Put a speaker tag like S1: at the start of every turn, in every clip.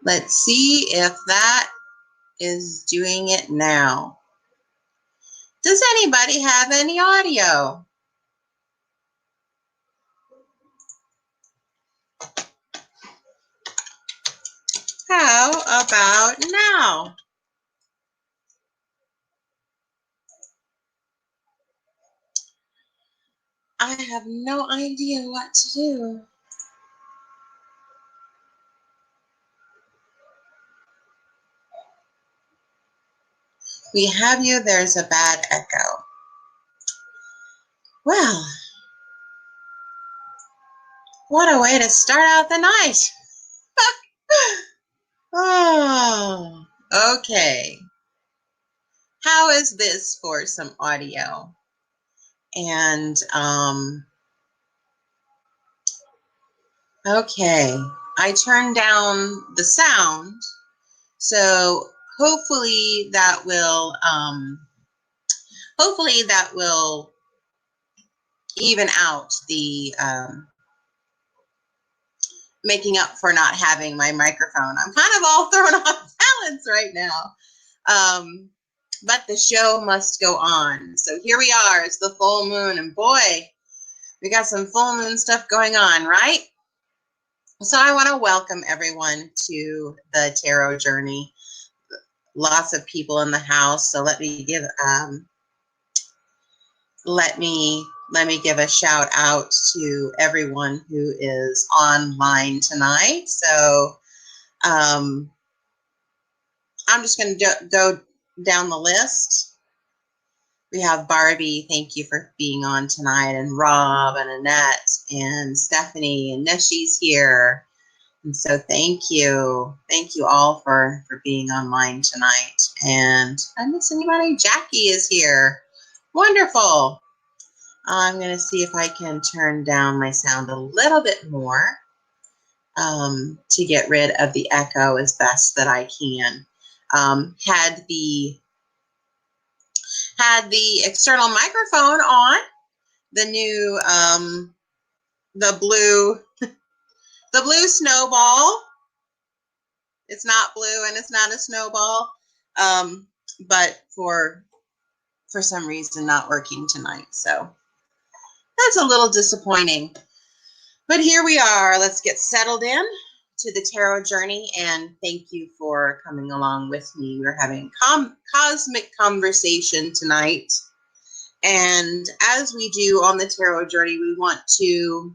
S1: Let's see if that is doing it now. Does anybody have any audio? How about now? I have no idea what to do. We have you. There's a bad echo. Well, what a way to start out the night. Oh, okay. How is this for some audio? And, okay. I turned down the sound, so hopefully that will even out the making up for not having my microphone. I'm kind of all thrown off balance right now. But the show must go on. So here we are. It's the full moon, and boy, we got some full moon stuff going on, right? So I want to welcome everyone to the tarot journey. Lots of people in the house, so let me give a shout out to everyone who is online tonight. So I'm just going to go down the list. We have Barbie, thank you for being on tonight, and Rob and Annette and Stephanie, and Neshi's here. And so thank you all for being online tonight. And I miss anybody? Jackie is here. Wonderful. I'm going to see if I can turn down my sound a little bit more to get rid of the echo as best that I can. Had the external microphone on, the new the blue snowball. It's not blue and it's not a snowball, but for some reason not working tonight. So that's a little disappointing. But here we are. Let's get settled in to the tarot journey, and thank you for coming along with me. We're having cosmic conversation tonight. And as we do on the tarot journey, we want to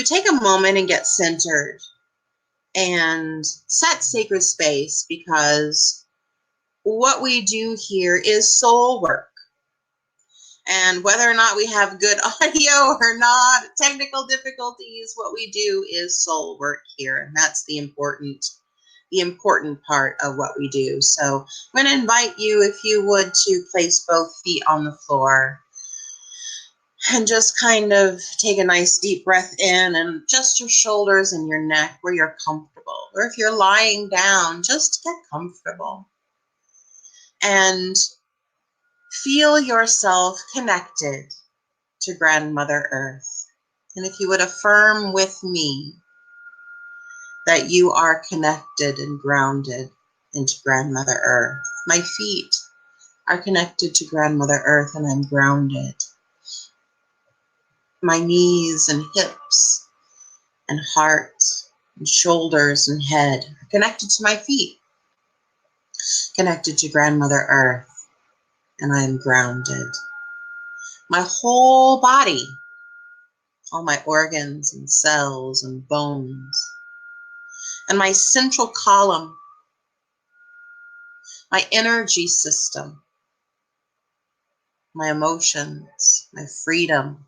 S1: take a moment and get centered and set sacred space, because what we do here is soul work. And whether or not we have good audio or not, technical difficulties, what we do is soul work here. And that's the important part of what we do. So I'm going to invite you, if you would, to place both feet on the floor and just kind of take a nice deep breath in, and just your shoulders and your neck where you're comfortable. Or if you're lying down, just get comfortable. And feel yourself connected to Grandmother Earth. And if you would affirm with me that you are connected and grounded into Grandmother Earth. My feet are connected to Grandmother Earth, and I'm grounded. My knees and hips and heart and shoulders and head are connected to my feet, connected to Grandmother Earth, and I am grounded. My whole body, all my organs and cells and bones, and my central column, my energy system, my emotions, my freedom,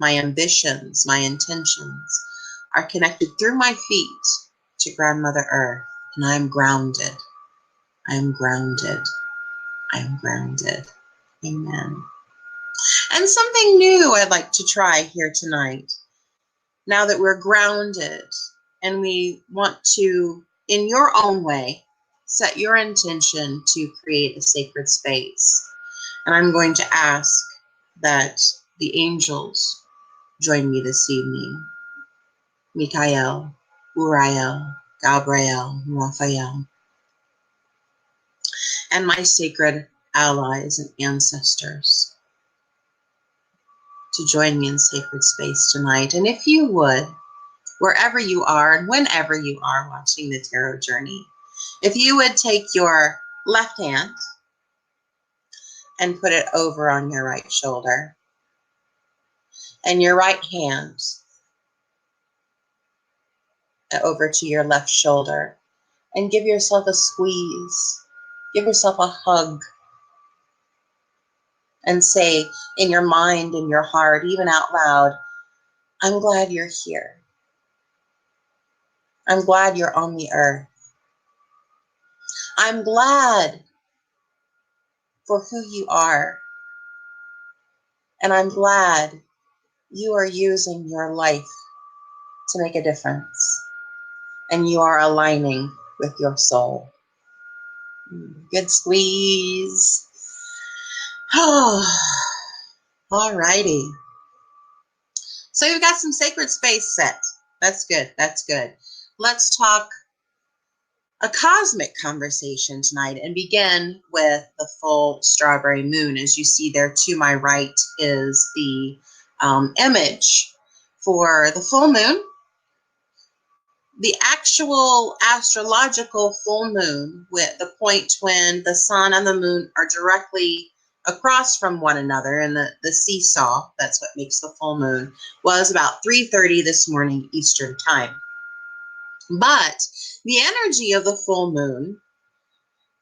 S1: my ambitions, my intentions are connected through my feet to Grandmother Earth, and I am grounded. I am grounded. I am grounded. Amen. And something new I'd like to try here tonight. Now that we're grounded and we want to, in your own way, set your intention to create a sacred space. And I'm going to ask that the angels join me this evening. Michael, Uriel, Gabriel, Raphael, and my sacred allies and ancestors to join me in sacred space tonight. And if you would, wherever you are and whenever you are watching the tarot journey, if you would take your left hand and put it over on your right shoulder, and your right hand over to your left shoulder, and give yourself a squeeze, give yourself a hug, and say in your mind, in your heart, even out loud, I'm glad you're here. I'm glad you're on the earth. I'm glad for who you are. And I'm glad you are using your life to make a difference. And you are aligning with your soul. Good squeeze. Oh, all righty. So you've got some sacred space set. That's good. That's good. Let's talk a cosmic conversation tonight and begin with the full strawberry moon. As you see there to my right is the image for the full moon. The actual astrological full moon, with the point when the sun and the moon are directly across from one another in the seesaw, that's what makes the full moon, was about 3:30 this morning Eastern time. But the energy of the full moon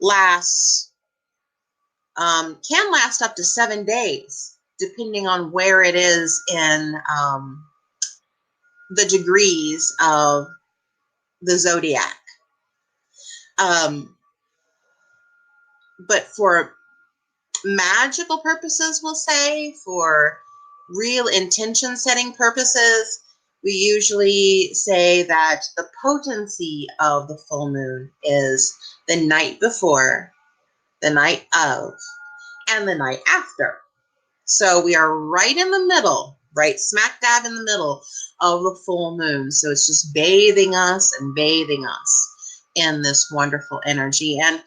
S1: lasts, can last up to 7 days, depending on where it is in the degrees of the zodiac. But for magical purposes, we'll say, for real intention setting purposes, we usually say that the potency of the full moon is the night before, the night of, and the night after. So we are right in the middle, right smack dab in the middle of the full moon. So it's just bathing us in this wonderful energy. And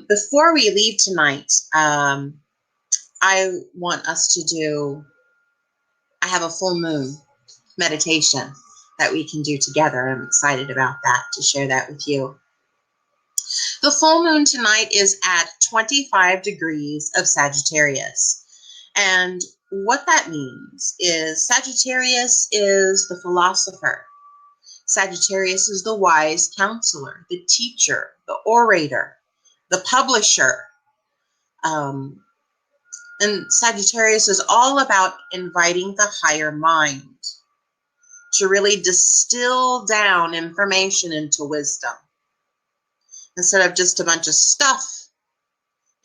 S1: before we leave tonight, I want us to do, I have a full moon meditation that we can do together. I'm excited about that, to share that with you. The full moon tonight is at 25 degrees of Sagittarius. And what that means is Sagittarius is the philosopher. Sagittarius is the wise counselor, the teacher, the orator, the publisher. And Sagittarius is all about inviting the higher mind to really distill down information into wisdom, instead of just a bunch of stuff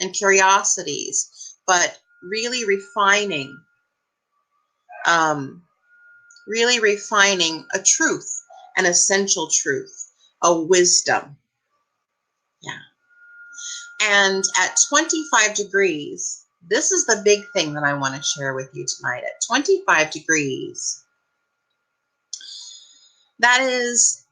S1: and curiosities, but really refining a truth, an essential truth, a wisdom. Yeah. And at 25 degrees, this is the big thing that I want to share with you tonight. At 25 degrees, that is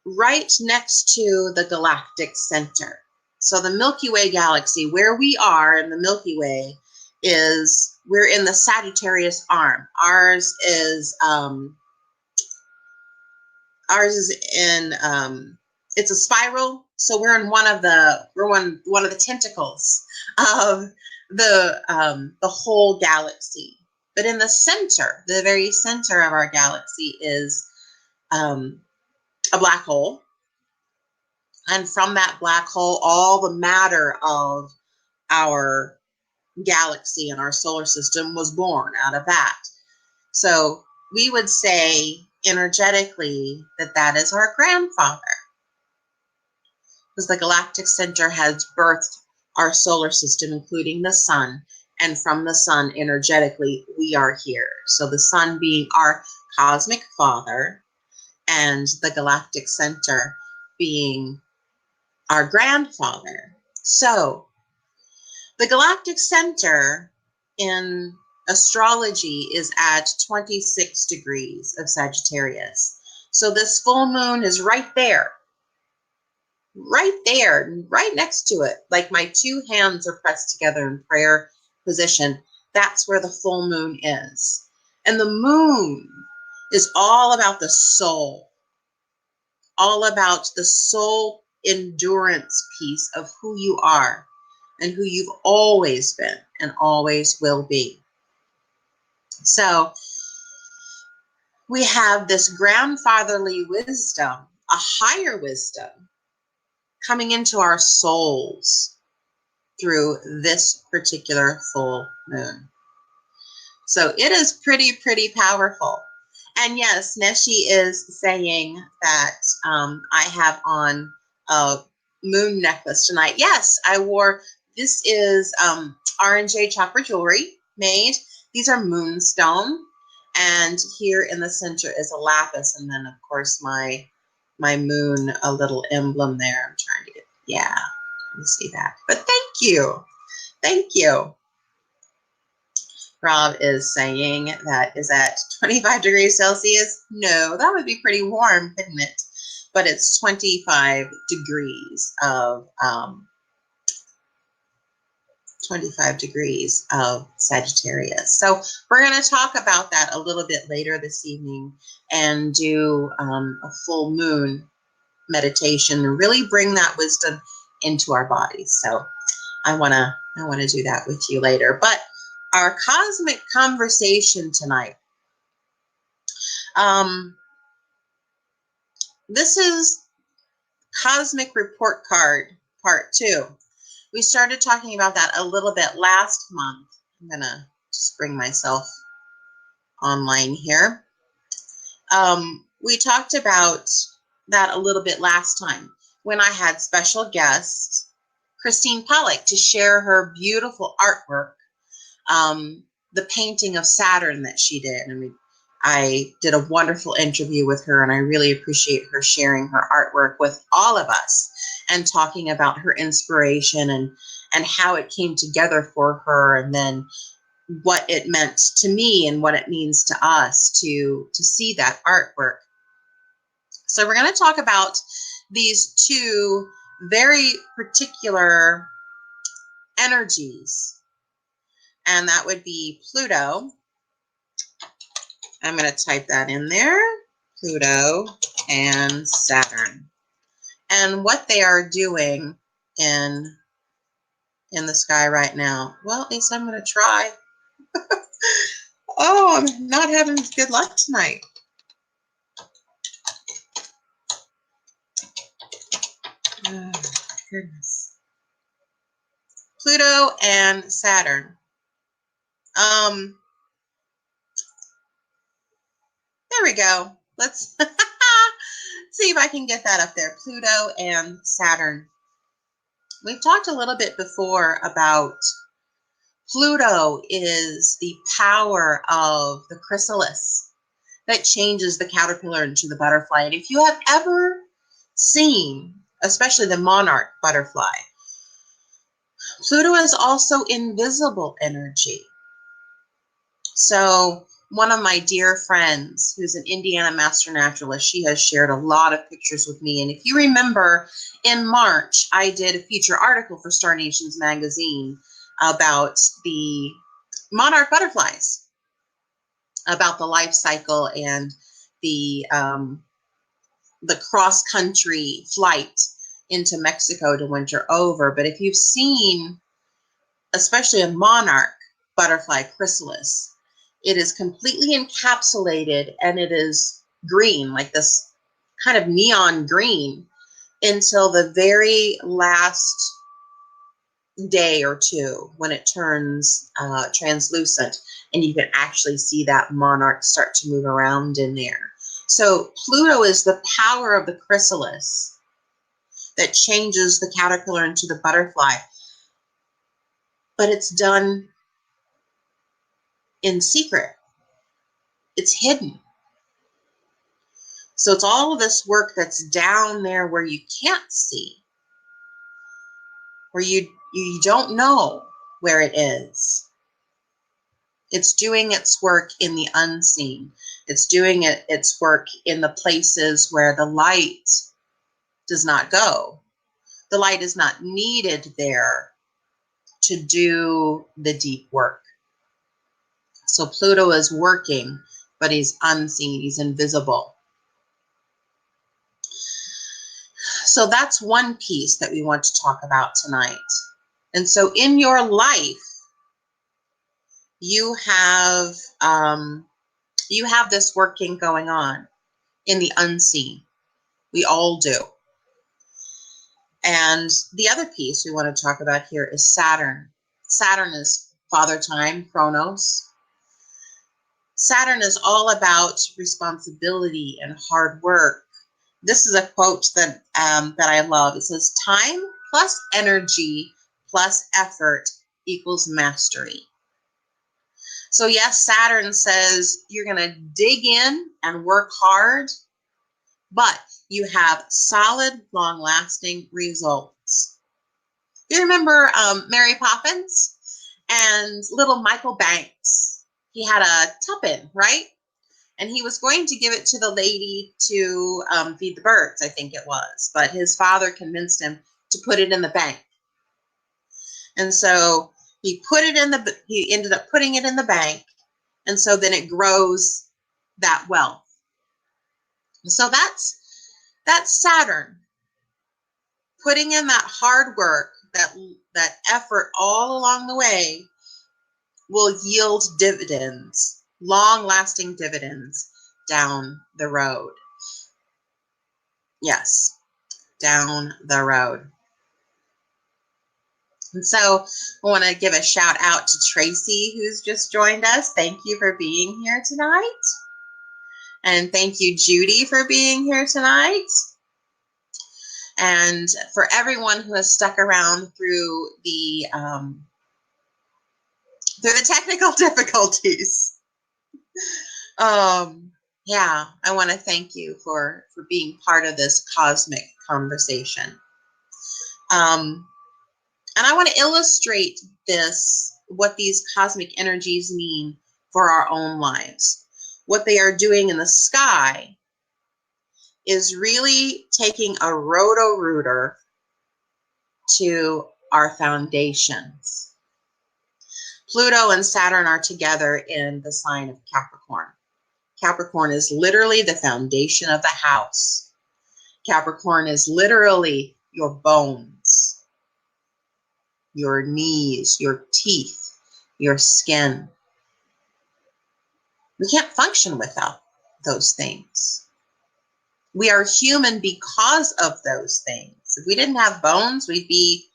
S1: right next to the galactic center. So the Milky Way galaxy, where we are in the Milky Way, we're in the Sagittarius arm. Ours is in it's a spiral, so we're in one of the tentacles of the whole galaxy. But in the center, the very center of our galaxy, is a black hole. And from that black hole, all the matter of our galaxy and our solar system was born out of that. So we would say energetically that is our grandfather, because the galactic center has birthed our solar system, including the sun. And from the sun, energetically, we are here. So the sun being our cosmic father, and the galactic center being our grandfather. So the galactic center in astrology is at 26 degrees of Sagittarius. So this full moon is right there, right next to it. Like my two hands are pressed together in prayer position. That's where the full moon is. And the moon is all about the soul, all about the soul endurance piece of who you are and who you've always been and always will be. So we have this grandfatherly wisdom, a higher wisdom coming into our souls through this particular full moon. So it is pretty powerful. And yes, Neshi is saying that I have on a moon necklace tonight. Yes, I wore, this is R&J chakra jewelry made. These are moonstone. And here in the center is a lapis. And then, of course, my moon, a little emblem there. I'm trying to get, yeah, trying to see that. But thank you. Thank you. Rob is saying that is at 25 degrees Celsius. No, that would be pretty warm, couldn't it? But it's 25 degrees of 25 degrees of Sagittarius. So we're going to talk about that a little bit later this evening and do a full moon meditation and really bring that wisdom into our bodies. So I want to do that with you later. But our cosmic conversation tonight. This is Cosmic Report Card Part 2. We started talking about that a little bit last month. I'm going to just bring myself online here. We talked about that a little bit last time when I had special guest Christine Pollock to share her beautiful artwork, the painting of Saturn that she did. I did a wonderful interview with her, and I really appreciate her sharing her artwork with all of us and talking about her inspiration and how it came together for her, and then what it meant to me and what it means to us to see that artwork. So we're going to talk about these two very particular energies, and that would be Pluto. I'm going to type that in there, Pluto and Saturn, and what they are doing in the sky right now. Well, at least I'm going to try. Oh, I'm not having good luck tonight. Oh, goodness. Pluto and Saturn. There we go. Let's see if I can get that up there. Pluto and Saturn. We've talked a little bit before about Pluto is the power of the chrysalis that changes the caterpillar into the butterfly. And if you have ever seen, especially the monarch butterfly, Pluto is also invisible energy. So one of my dear friends, who's an Indiana master naturalist, she has shared a lot of pictures with me. And if you remember, in March, I did a feature article for Star Nations magazine about the monarch butterflies, about the life cycle and the cross-country flight into Mexico to winter over. But if you've seen, especially a monarch butterfly chrysalis, it is completely encapsulated and it is green, like this kind of neon green, until the very last day or two when it turns translucent and you can actually see that monarch start to move around in there. So Pluto is the power of the chrysalis that changes the caterpillar into the butterfly, but it's done in secret. It's hidden. So it's all of this work that's down there where you can't see, where you don't know where it is. It's doing its work in the unseen. It's doing its work in the places where the light does not go. The light is not needed there to do the deep work. So Pluto is working, but he's unseen, he's invisible. So that's one piece that we want to talk about tonight. And so in your life, you have this working going on in the unseen. We all do. And the other piece we want to talk about here is Saturn. Saturn is Father Time, Chronos. Saturn is all about responsibility and hard work. This is a quote that I love. It says, "Time plus energy plus effort equals mastery." So yes, Saturn says you're going to dig in and work hard, but you have solid, long-lasting results. You remember Mary Poppins and little Michael Banks? He had a tuppence, right? And he was going to give it to the lady to feed the birds, I think it was. But his father convinced him to put it in the bank. And so he ended up putting it in the bank. And so then it grows that wealth. So that's Saturn putting in that hard work, that effort all along the way will yield dividends, long-lasting dividends down the road. Yes, down the road. And so I want to give a shout out to Tracy, who's just joined us. Thank you for being here tonight. And thank you, Judy, for being here tonight. And for everyone who has stuck around through the technical difficulties. Yeah, I want to thank you for being part of this cosmic conversation. And I want to illustrate what these cosmic energies mean for our own lives. What they are doing in the sky is really taking a roto-rooter to our foundations. Pluto and Saturn are together in the sign of Capricorn. Capricorn is literally the foundation of the house. Capricorn is literally your bones, your knees, your teeth, your skin. We can't function without those things. We are human because of those things. If we didn't have bones, we'd be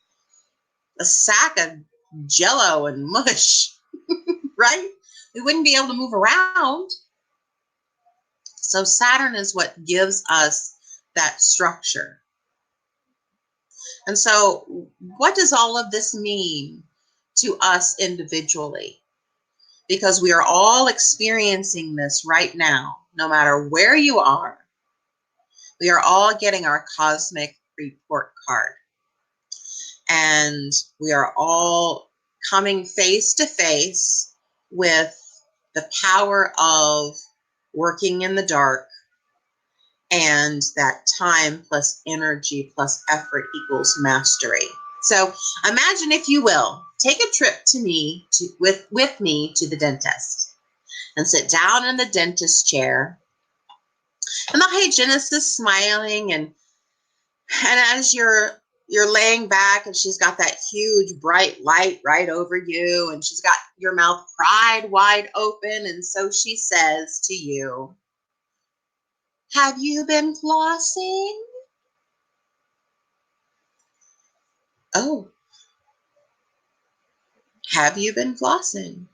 S1: a sack of jello and mush, right? We wouldn't be able to move around. So Saturn is what gives us that structure. And so what does all of this mean to us individually? Because we are all experiencing this right now, no matter where you are. We are all getting our cosmic report card. And we are all coming face to face with the power of working in the dark, and that time plus energy plus effort equals mastery. So imagine, if you will, take a trip with me to the dentist, and sit down in the dentist chair. And the hygienist is smiling, and as you're laying back, and she's got that huge bright light right over you, and she's got your mouth pried wide open, and so she says to you, "Have you been flossing?" Oh, have you been flossing?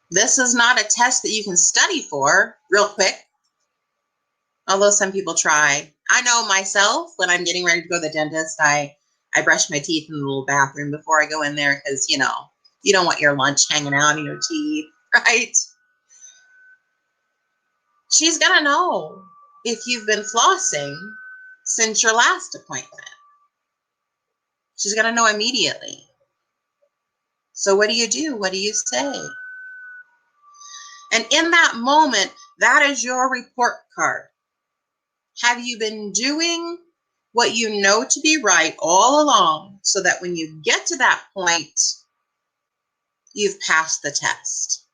S1: This is not a test that you can study for real quick, although some people try. I know myself, when I'm getting ready to go to the dentist, I brush my teeth in the little bathroom before I go in there, because, you don't want your lunch hanging out in your teeth, right? She's going to know if you've been flossing since your last appointment. She's going to know immediately. So what do you do? What do you say? And in that moment, that is your report card. Have you been doing what you know to be right all along so that when you get to that point, you've passed the test?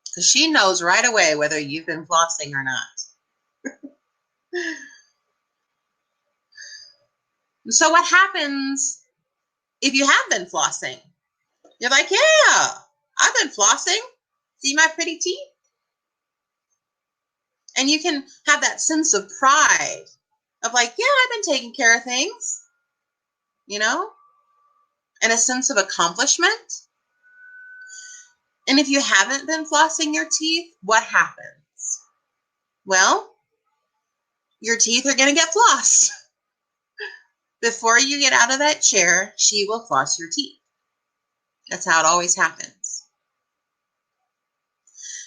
S1: Because she knows right away whether you've been flossing or not. So what happens if you have been flossing? You're like, yeah, I've been flossing. See my pretty teeth? And you can have that sense of pride of like, yeah, I've been taking care of things, you know, and a sense of accomplishment. And if you haven't been flossing your teeth, what happens? Well, your teeth are going to get flossed. Before you get out of that chair, she will floss your teeth. That's how it always happens.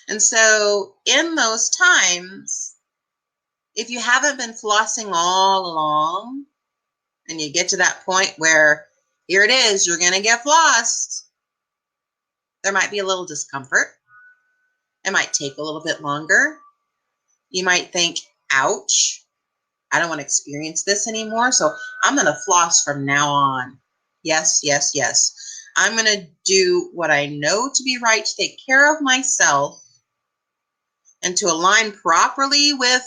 S1: And so in those times, if you haven't been flossing all along and you get to that point where here it is, you're going to get flossed, there might be a little discomfort. It might take a little bit longer. You might think, ouch, I don't want to experience this anymore, so I'm going to floss from now on. Yes, yes, yes. I'm going to do what I know to be right to take care of myself and to align properly with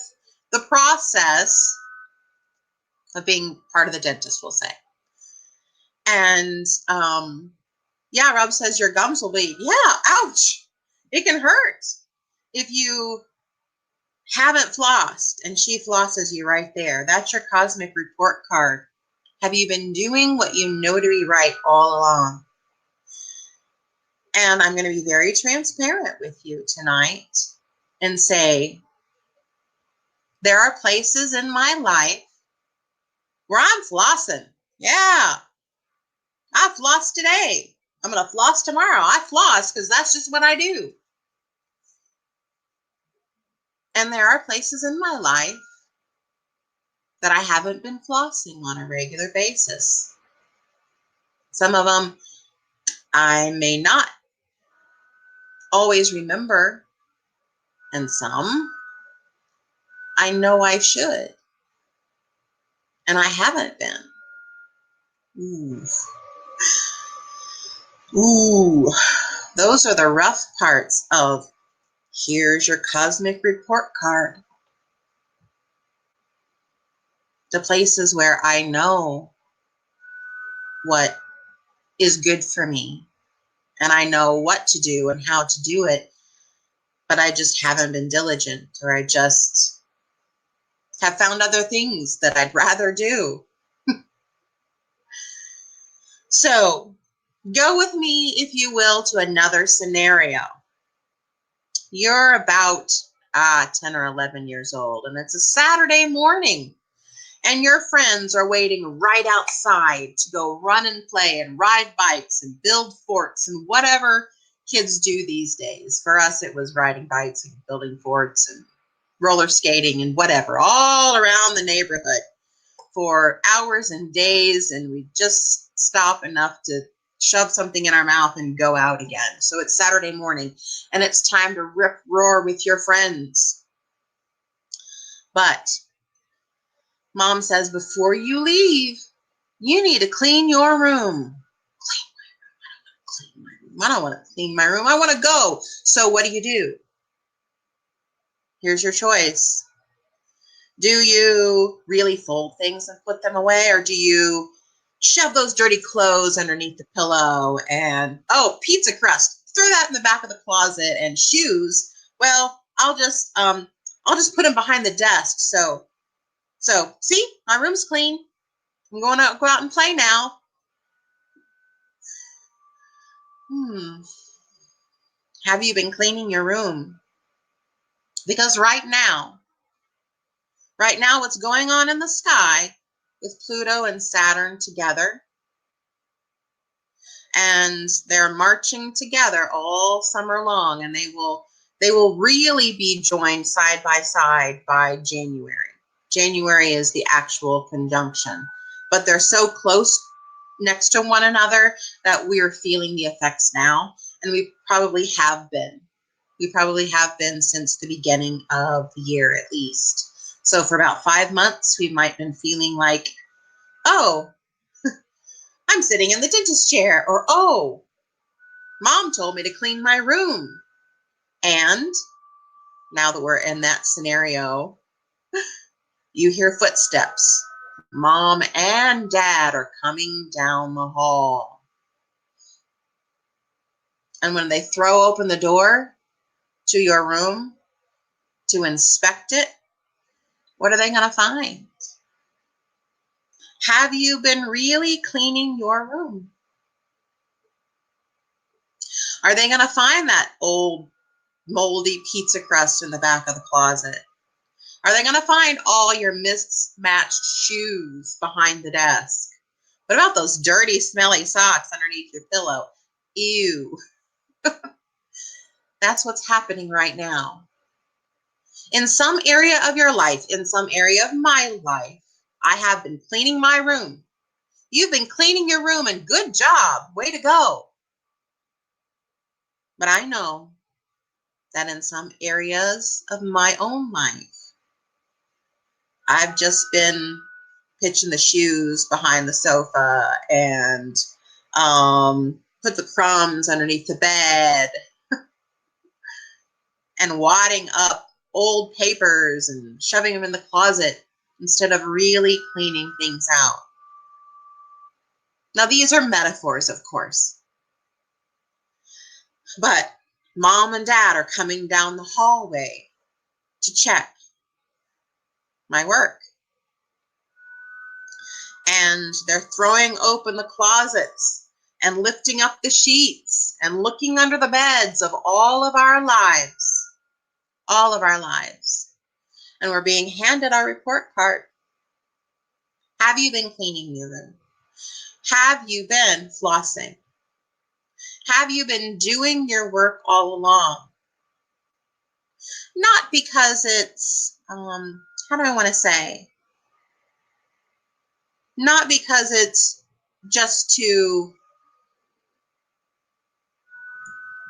S1: the process of being part of the dentist, we'll say. And yeah, Rob says your gums will bleed. Yeah, ouch. It can hurt if you haven't flossed and she flosses you right there. That's your cosmic report card. Have you been doing what you know to be right all along? And I'm going to be very transparent with you tonight and say there are places in my life where I'm flossing. Yeah, I flossed today. I'm going to floss tomorrow. I floss because that's just what I do. And there are places in my life that I haven't been flossing on a regular basis. Some of them I may not always remember, and some I know I should, and I haven't been. Ooh. Ooh, those are the rough parts of here's your cosmic report card. The places where I know what is good for me and I know what to do and how to do it, but I just haven't been diligent, or I just have found other things that I'd rather do. So go with me, if you will, to another scenario. You're about 10 or 11 years old, and it's a Saturday morning, and your friends are waiting right outside to go run and play and ride bikes and build forts and whatever kids do these days. For us, it was riding bikes and building forts and roller skating and whatever, all around the neighborhood for hours and days, and we just stop enough to shove something in our mouth and go out again. So it's Saturday morning, and it's time to rip roar with your friends. But Mom says, before you leave, you need to clean your room. Clean my room. I don't want to clean my room. I want to go. So what do? Here's your choice. Do you really fold things and put them away, or do you shove those dirty clothes underneath the pillow and, oh, pizza crust, throw that in the back of the closet, and shoes, well, I'll just put them behind the desk. So see, my room's clean. I'm going to go out and play now. Have you been cleaning your room? Because right now, what's going on in the sky with Pluto and Saturn together, and they're marching together all summer long, and they will really be joined side by side by January. January is the actual conjunction, but they're so close next to one another that we're feeling the effects now. And we probably have been. We probably have been since the beginning of the year at least. So for about 5 months, we might have been feeling like, oh, I'm sitting in the dentist chair, or oh, mom told me to clean my room. And now that we're in that scenario, you hear footsteps. Mom and dad are coming down the hall. And when they throw open the door to your room to inspect it, what are they going to find? Have you been really cleaning your room? Are they going to find that old moldy pizza crust in the back of the closet? Are they going to find all your mismatched shoes behind the desk? What about those dirty, smelly socks underneath your pillow? Ew. That's what's happening right now. In some area of your life, in some area of my life, I have been cleaning my room. You've been cleaning your room, and good job. Way to go. But I know that in some areas of my own life, I've just been pitching the shoes behind the sofa and put the crumbs underneath the bed and wadding up old papers and shoving them in the closet instead of really cleaning things out. Now, these are metaphors, of course, but mom and dad are coming down the hallway to check my work. And they're throwing open the closets and lifting up the sheets and looking under the beds of all of our lives. All of our lives. And we're being handed our report card. Have you been cleaning your room? Have you been flossing? Have you been doing your work all along? Not because it's, how do I want to say? Not because it's just to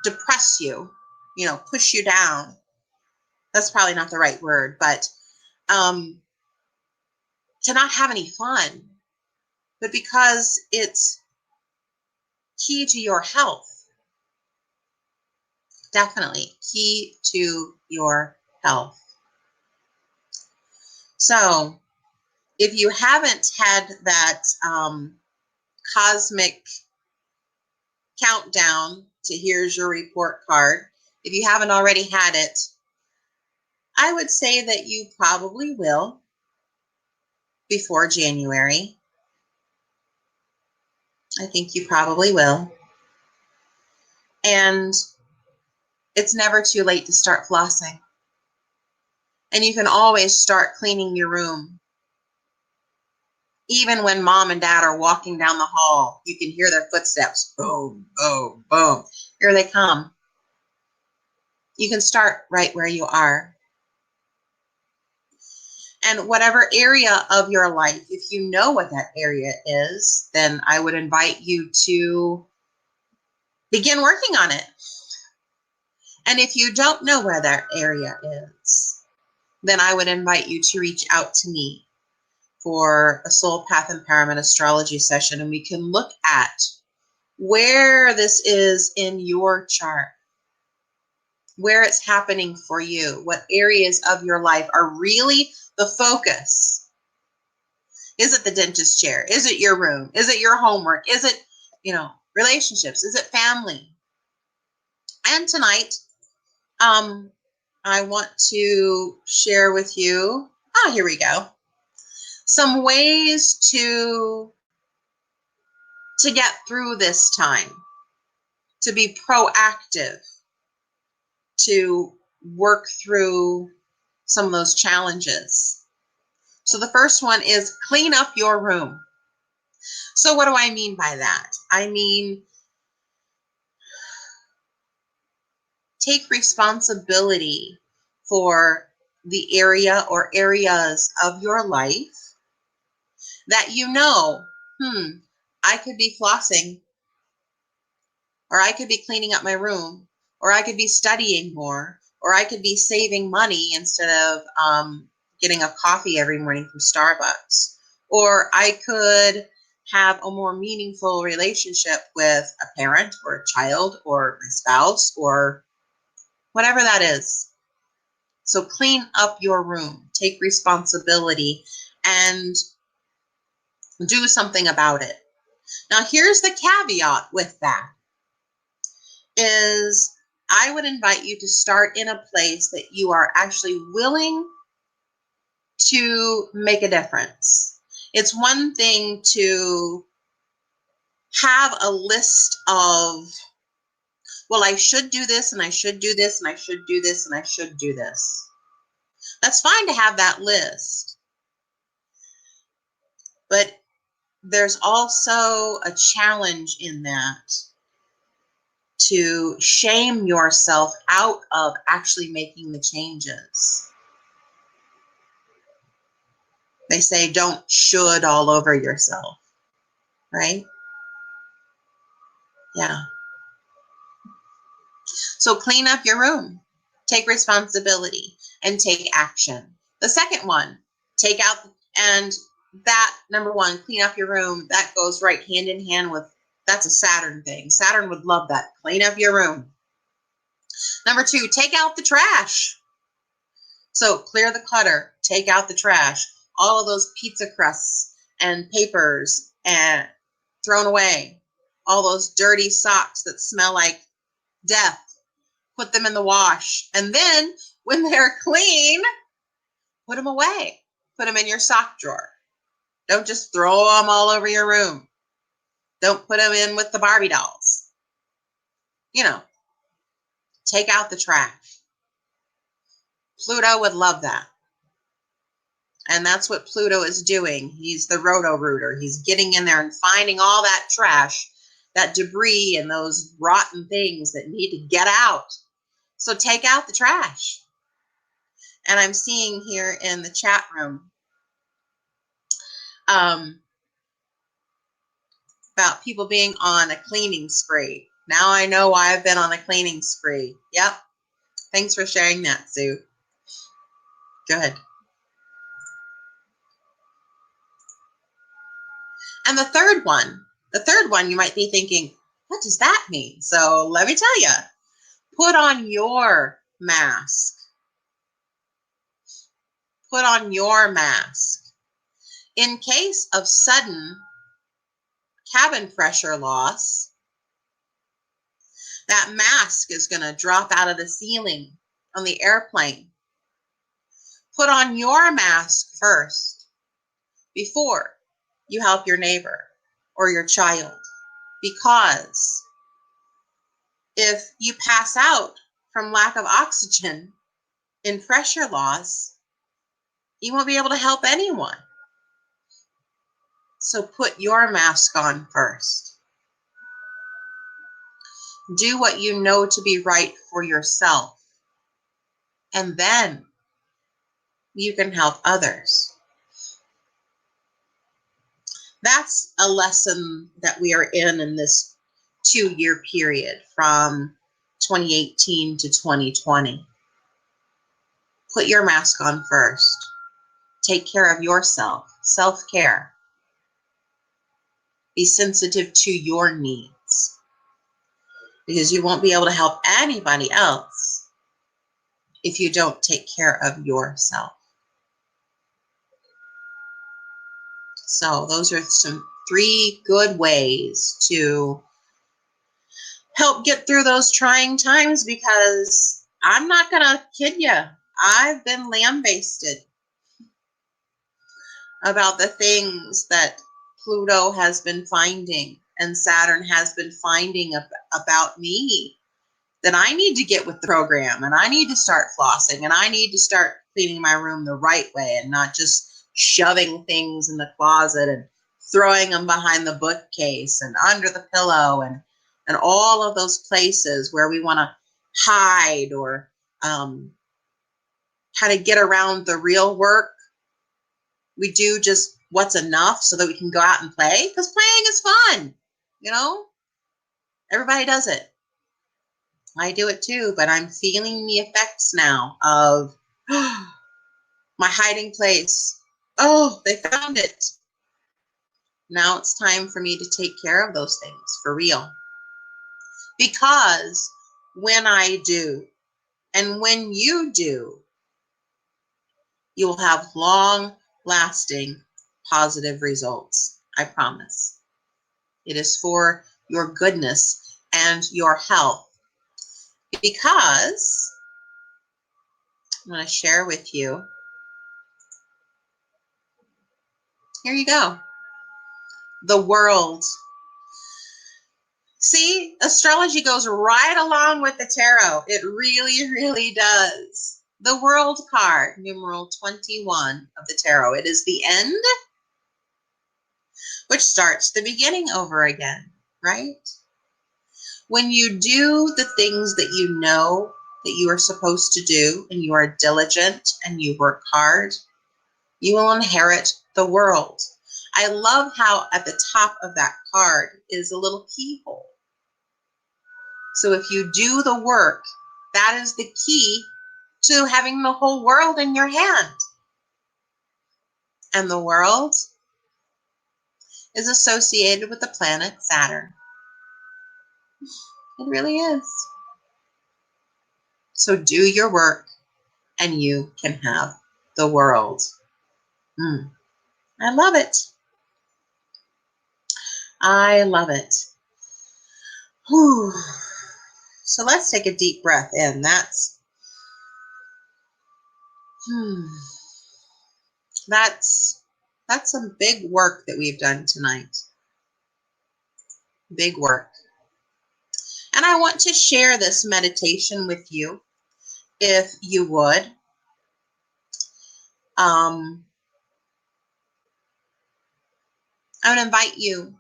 S1: depress you, push you down. That's probably not the right word, but to not have any fun, but because it's key to your health. Definitely key to your health. So if you haven't had that cosmic countdown to here's your report card, if you haven't already had it, I would say that you probably will before January. I think you probably will. And it's never too late to start flossing. And you can always start cleaning your room. Even when mom and dad are walking down the hall, you can hear their footsteps. Boom, boom, boom. Here they come. You can start right where you are. And whatever area of your life, if you know what that area is, then I would invite you to begin working on it. And if you don't know where that area is, then I would invite you to reach out to me for a Soul Path Empowerment Astrology session, and we can look at where this is in your chart, where it's happening for you, what areas of your life are really the focus. Is it the dentist chair? Is it your room? Is it your homework? Is it, relationships? Is it family? And tonight, I want to share with you, here we go, some ways to get through this time, to be proactive, to work through some of those challenges. So the first one is clean up your room. So what do I mean by that? I mean, take responsibility for the area or areas of your life that I could be flossing, or I could be cleaning up my room, or I could be studying more, or I could be saving money instead of getting a coffee every morning from Starbucks, or I could have a more meaningful relationship with a parent or a child or my spouse or whatever that is. So clean up your room, take responsibility, and do something about it. Now, here's the caveat with that is I would invite you to start in a place that you are actually willing to make a difference. It's one thing to have a list of, well, I should do this, and I should do this, and I should do this, and I should do this. That's fine to have that list. But there's also a challenge in that to shame yourself out of actually making the changes. They say don't should all over yourself, right? Yeah. So clean up your room, take responsibility, and take action. The second one, take out, and that number one, clean up your room, that goes right hand in hand with, that's a Saturn thing. Saturn would love that. Clean up your room. Number two, take out the trash. So clear the clutter, take out the trash, all of those pizza crusts and papers and thrown away, all those dirty socks that smell like death, put them in the wash. And then when they're clean, put them away. Put them in your sock drawer. Don't just throw them all over your room. Don't put them in with the Barbie dolls. You know, take out the trash. Pluto would love that. And that's what Pluto is doing. He's the roto-rooter. He's getting in there and finding all that trash, that debris, and those rotten things that need to get out. So take out the trash. And I'm seeing here in the chat room about people being on a cleaning spree. Now I know why I've been on a cleaning spree. Yep. Thanks for sharing that, Sue. Go ahead. And the third one you might be thinking, what does that mean? So let me tell you, put on your mask. Put on your mask. In case of sudden cabin pressure loss, that mask is going to drop out of the ceiling on the airplane. Put on your mask first before you help your neighbor or your child, because if you pass out from lack of oxygen in pressure loss, you won't be able to help anyone. So put your mask on first. Do what you know to be right for yourself, and then you can help others. That's a lesson that we are in this 2-year period from 2018 to 2020. Put your mask on first. Take care of yourself. Self-care. Be sensitive to your needs, because you won't be able to help anybody else if you don't take care of yourself. So those are some 3 good ways to help get through those trying times, because I'm not going to kid you, I've been lambasted about the things that Pluto has been finding and Saturn has been finding about me, that I need to get with the program, and I need to start flossing, and I need to start cleaning my room the right way and not just shoving things in the closet and throwing them behind the bookcase and under the pillow and all of those places where we want to hide, or how to get around the real work. We do just what's enough so that we can go out and play, because playing is fun, you know? Everybody does it. I do it too, but I'm feeling the effects now of my hiding place. Oh, they found it. Now it's time for me to take care of those things for real. Because when I do, and when you do, you will have long-lasting positive results. I promise. It is for your goodness and your health. Because I'm going to share with you. Here you go. The world. See, astrology goes right along with the tarot. It really, really does. The world card, numeral 21 of the tarot. It is the end, which starts the beginning over again, right? When you do the things that you know that you are supposed to do, and you are diligent and you work hard, you will inherit the world. I love how at the top of that card is a little keyhole. So if you do the work, that is the key to having the whole world in your hand. And the world is associated with the planet Saturn. It really is. So do your work and you can have the world. I love it. I love it. Whew. So let's take a deep breath in. That's some big work that we've done tonight. Big work. And I want to share this meditation with you, if you would. I would invite you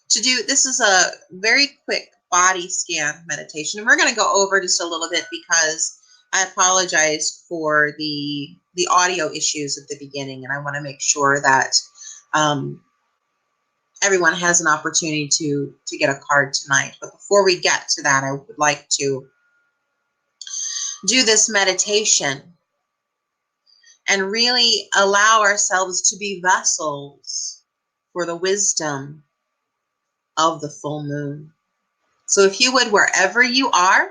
S1: to do, this is a very quick body scan meditation. And we're going to go over just a little bit because I apologize for the audio issues at the beginning. And I want to make sure that everyone has an opportunity to get a card tonight. But before we get to that, I would like to do this meditation and really allow ourselves to be vessels for the wisdom of the full moon. So if you would, wherever you are,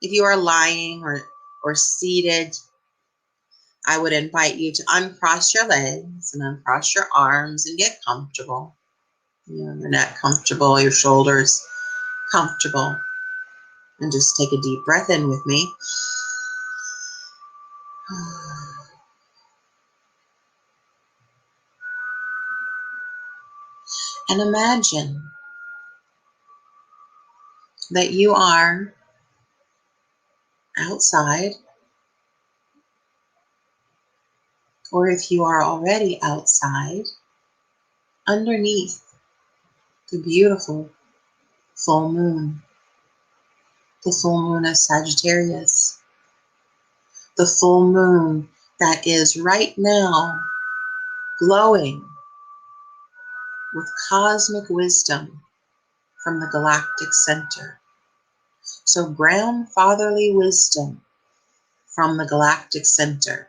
S1: if you are lying or seated, I would invite you to uncross your legs and uncross your arms and get comfortable. Your neck comfortable, your shoulders comfortable. And just take a deep breath in with me. And imagine that you are outside, or if you are already outside, underneath the beautiful full moon, the full moon of Sagittarius, the full moon that is right now glowing with cosmic wisdom from the galactic center. So grandfatherly wisdom from the galactic center,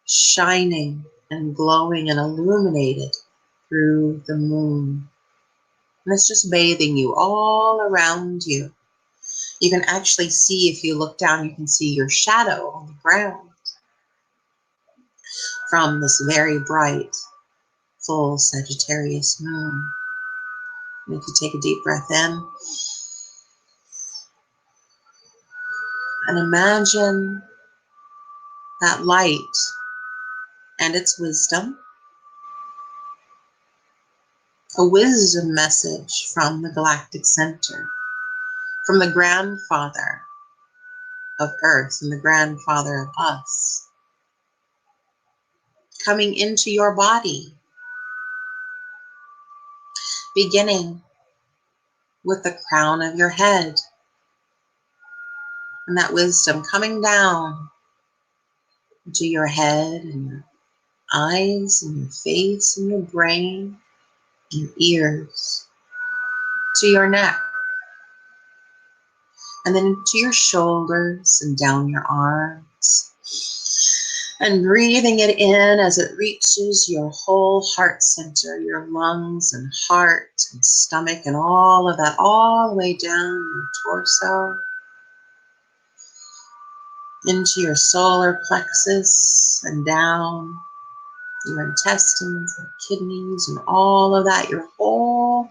S1: shining and glowing and illuminated through the moon. And it's just bathing you all around you. You can actually see, if you look down, you can see your shadow on the ground from this very bright, full Sagittarius moon. And if you take a deep breath in, and imagine that light and its wisdom, a wisdom message from the galactic center, from the grandfather of Earth and the grandfather of us, coming into your body, beginning with the crown of your head, and that wisdom coming down to your head and eyes and your face and your brain, your ears, to your neck, and then to your shoulders and down your arms. And breathing it in as it reaches your whole heart center, your lungs and heart and stomach and all of that, all the way down your torso, into your solar plexus and down your intestines and kidneys and all of that, your whole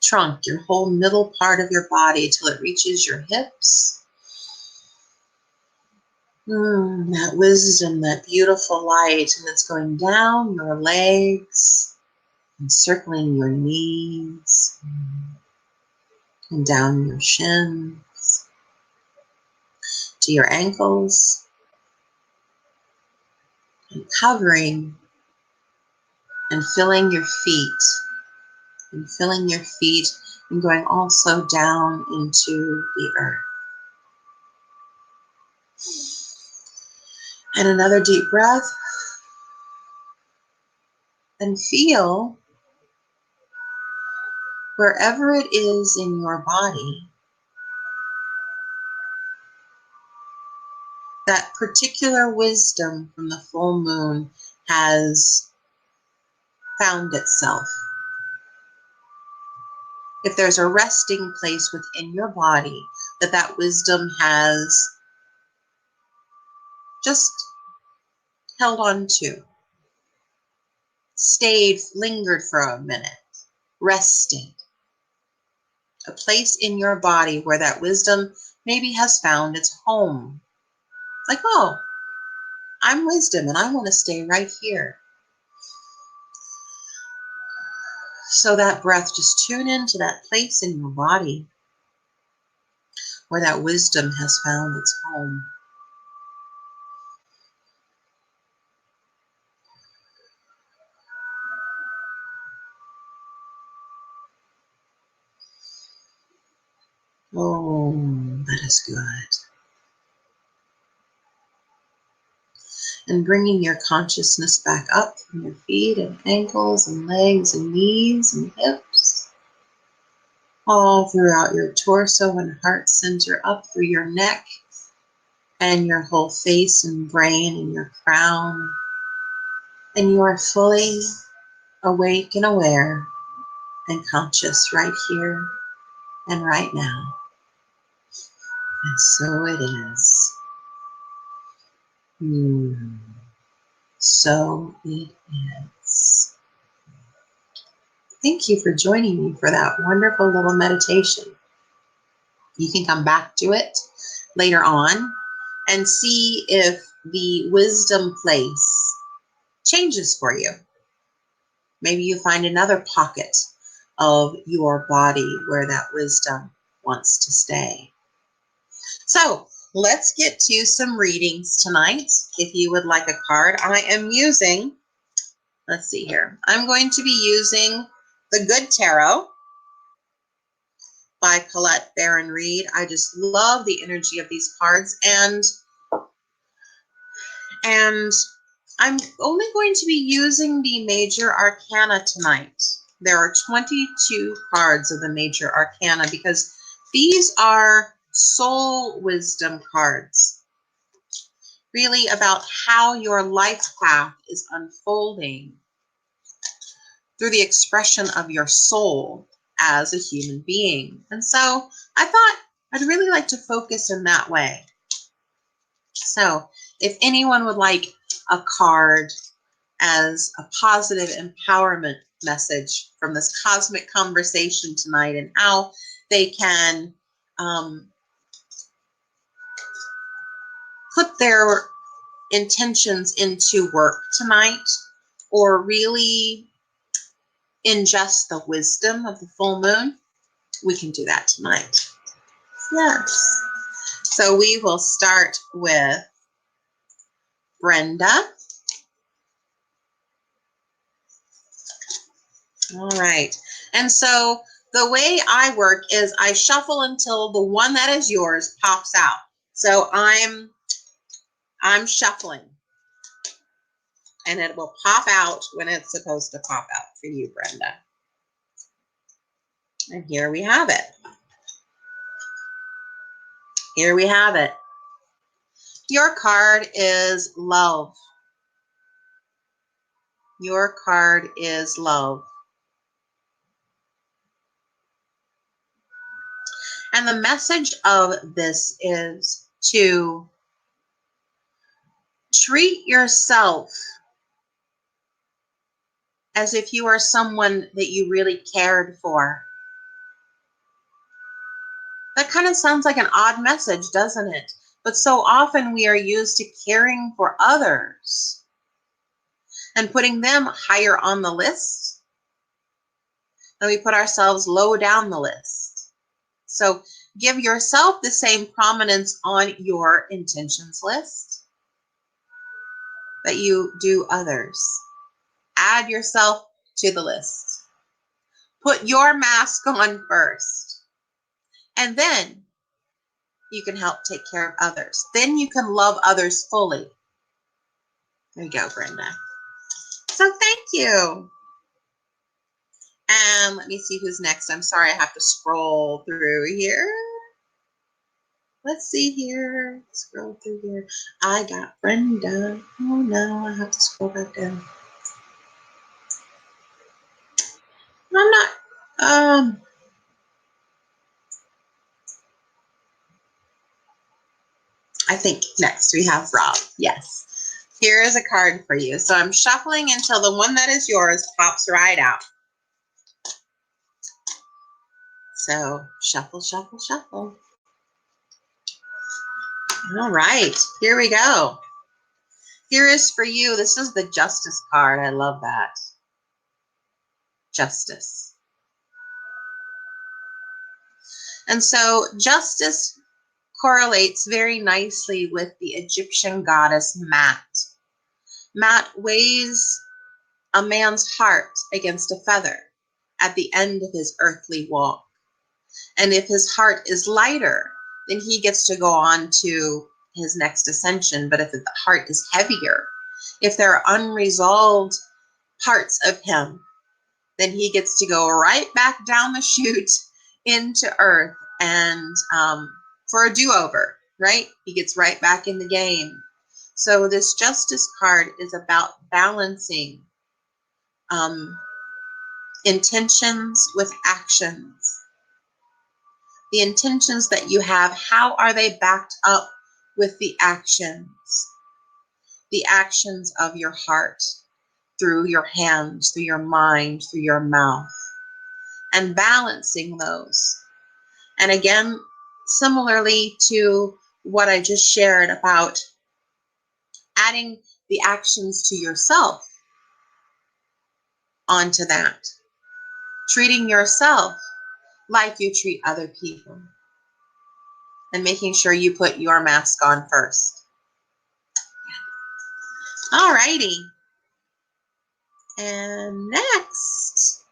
S1: trunk, your whole middle part of your body till it reaches your hips. That wisdom, that beautiful light, and it's going down your legs and circling your knees and down your shins to your ankles and covering and filling your feet and going also down into the earth. And another deep breath, and feel wherever it is in your body that particular wisdom from the full moon has found itself. If there's a resting place within your body that wisdom has just held on to, stayed, lingered for a minute, resting. A place in your body where that wisdom maybe has found its home. Like, oh, I'm wisdom and I want to stay right here. So that breath, just tune into that place in your body where that wisdom has found its home. Oh, that is good. And bringing your consciousness back up from your feet and ankles and legs and knees and hips, all throughout your torso and heart center, up through your neck and your whole face and brain and your crown. And you are fully awake and aware and conscious right here and right now. And so it is. So it is. Thank you for joining me for that wonderful little meditation. You can come back to it later on and see if the wisdom place changes for you. Maybe you find another pocket of your body where that wisdom wants to stay. So let's get to some readings tonight. If you would like a card, I am using, let's see here. I'm going to be using The Good Tarot by Colette Baron Reed. I just love the energy of these cards, and I'm only going to be using the Major Arcana tonight. There are 22 cards of the Major Arcana because these are soul wisdom cards, really about how your life path is unfolding through the expression of your soul as a human being. And so I thought I'd really like to focus in that way. So if anyone would like a card as a positive empowerment message from this cosmic conversation tonight and how they can put their intentions into work tonight, or really ingest the wisdom of the full moon, we can do that tonight. Yes. So we will start with Brenda. All right. And so the way I work is I shuffle until the one that is yours pops out. So I'm shuffling. and it will pop out when it's supposed to pop out for you, Brenda. And here we have it. Here we have it. Your card is love. Your card is love. And the message of this is to treat yourself as if you are someone that you really cared for. That kind of sounds like an odd message, doesn't it? But so often we are used to caring for others and putting them higher on the list, and we put ourselves low down the list. So give yourself the same prominence on your intentions list that you do others. Add yourself to the list. Put your mask on first, and then you can help take care of others. Then you can love others fully. There you go, Brenda. So thank you. And let me see who's next. I'm sorry, I have to scroll through here. Let's see here. Scroll through here. I got Brenda. Oh no, I have to scroll back down. I'm not, I think next we have Rob. Yes. Here is a card for you. So I'm shuffling until the one that is yours pops right out. So shuffle, shuffle, shuffle. All right, here we go. Here is for you. This is the Justice card. I love that. Justice. And so justice correlates very nicely with the Egyptian goddess Mat. Mat weighs a man's heart against a feather at the end of his earthly walk. And if his heart is lighter, then he gets to go on to his next ascension. But if the heart is heavier, if there are unresolved parts of him, then he gets to go right back down the chute into earth and for a do-over, right? He gets right back in the game. So this Justice card is about balancing intentions with actions. The intentions that you have, how are they backed up with the actions? The actions of your heart, through your hands, through your mind, through your mouth, and balancing those. And again, similarly to what I just shared about adding the actions to yourself onto that, treating yourself like you treat other people, and making sure you put your mask on first. All righty. And next,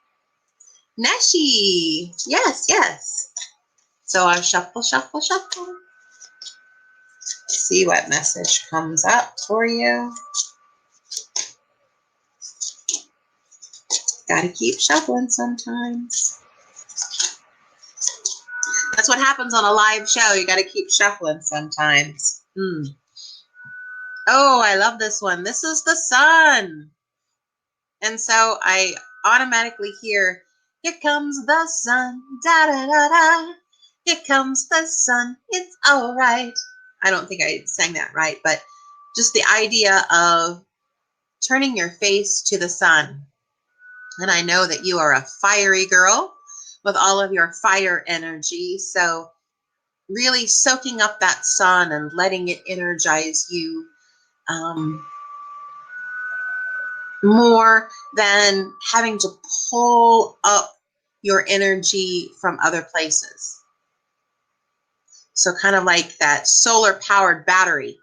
S1: Neshi. Yes, yes. So I shuffle, shuffle, shuffle. See what message comes up for you. Gotta keep shuffling sometimes. That's what happens on a live show. You gotta keep shuffling sometimes. Oh, I love this one. This is the sun. And so I automatically hear, here comes the sun, da da da da. Here comes the sun, it's all right. I don't think I sang that right, but just the idea of turning your face to the sun. And I know that you are a fiery girl with all of your fire energy. So really soaking up that sun and letting it energize you more than having to pull up your energy from other places. So kind of like that solar powered battery.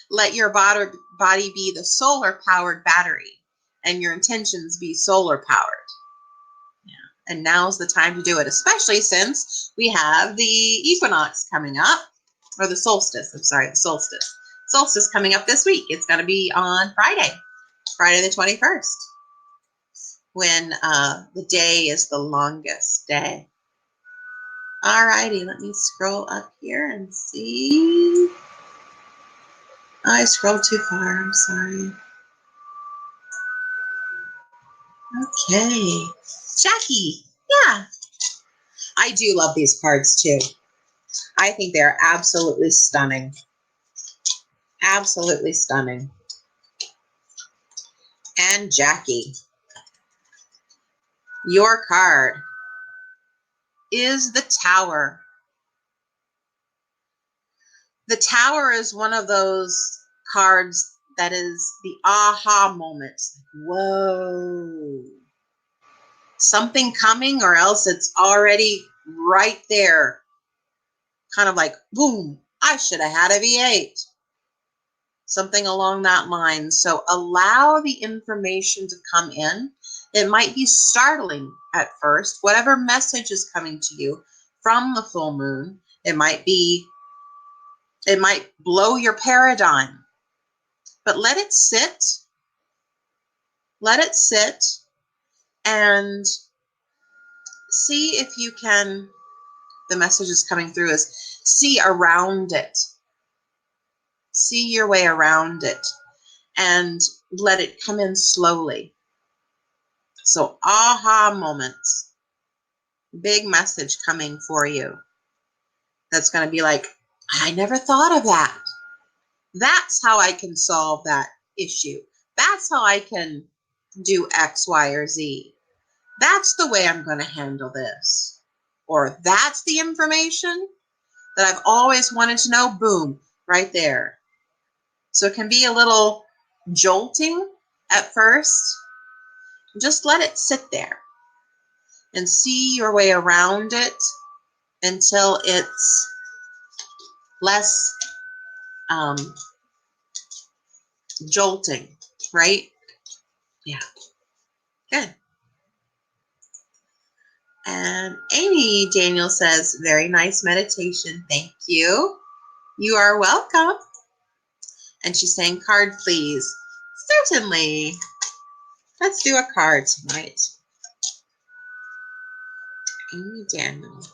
S1: Let your body be the solar powered battery and your intentions be solar powered. Yeah. And now's the time to do it, especially since we have the equinox coming up, or the solstice. I'm sorry, the solstice. Solstice coming up this week. It's going to be on Friday. Friday the 21st, when the day is the longest day. All righty, let me scroll up here and see. I scrolled too far, I'm sorry. Okay, Jackie, yeah. I do love these cards too. I think they're absolutely stunning. Absolutely stunning. And Jackie, your card is the Tower. The Tower is one of those cards that is the aha moment. Whoa. Something coming, or else it's already right there. Kind of like, boom, I should have had a V8. Something along that line. So allow the information to come in. It might be startling at first. Whatever message is coming to you from the full moon, it might blow your paradigm. But let it sit. Let it sit and see if you can, the message is coming through is see around it. See your way around it and let it come in slowly. So aha moments, big message coming for you. That's going to be like, I never thought of that. That's how I can solve that issue. That's how I can do X, Y, or Z. That's the way I'm going to handle this. Or that's the information that I've always wanted to know. Boom, right there. So it can be a little jolting at first. Just let it sit there and see your way around it until it's less jolting, right? Yeah, good. And Amy Daniel says, very nice meditation. Thank you. You are welcome. And she's saying, card, please. Certainly. Let's do a card tonight. Amy Daniels.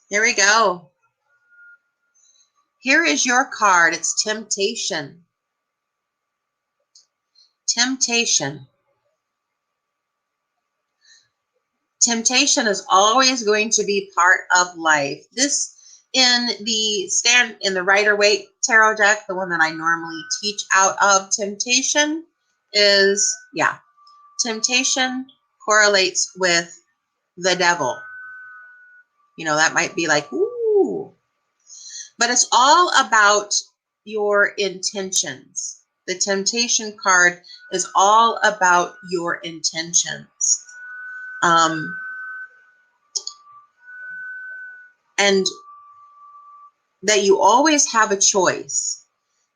S1: Here we go. Here is your card. It's temptation. Temptation. Temptation is always going to be part of life. This in the Rider-Waite tarot deck, the one that I normally teach out of, temptation is, yeah, temptation correlates with the devil. You know, that might be like, ooh, but it's all about your intentions. The temptation card is all about your intentions. And that you always have a choice,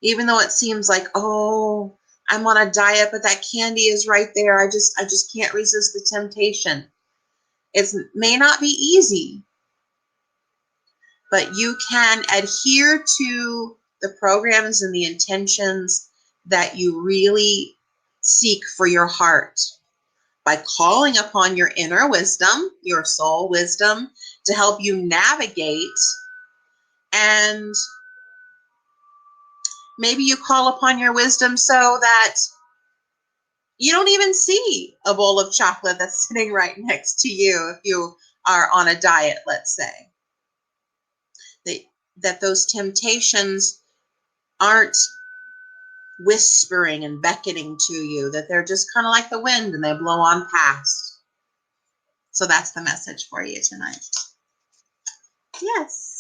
S1: even though it seems like, oh, I'm on a diet, but that candy is right there. I just can't resist the temptation. It may not be easy, but you can adhere to the programs and the intentions that you really seek for your heart by calling upon your inner wisdom, your soul wisdom, to help you navigate. And maybe you call upon your wisdom so that you don't even see a bowl of chocolate that's sitting right next to you if you are on a diet, let's say. That those temptations aren't whispering and beckoning to you, that they're just kind of like the wind and they blow on past. So that's the message for you tonight. Yes.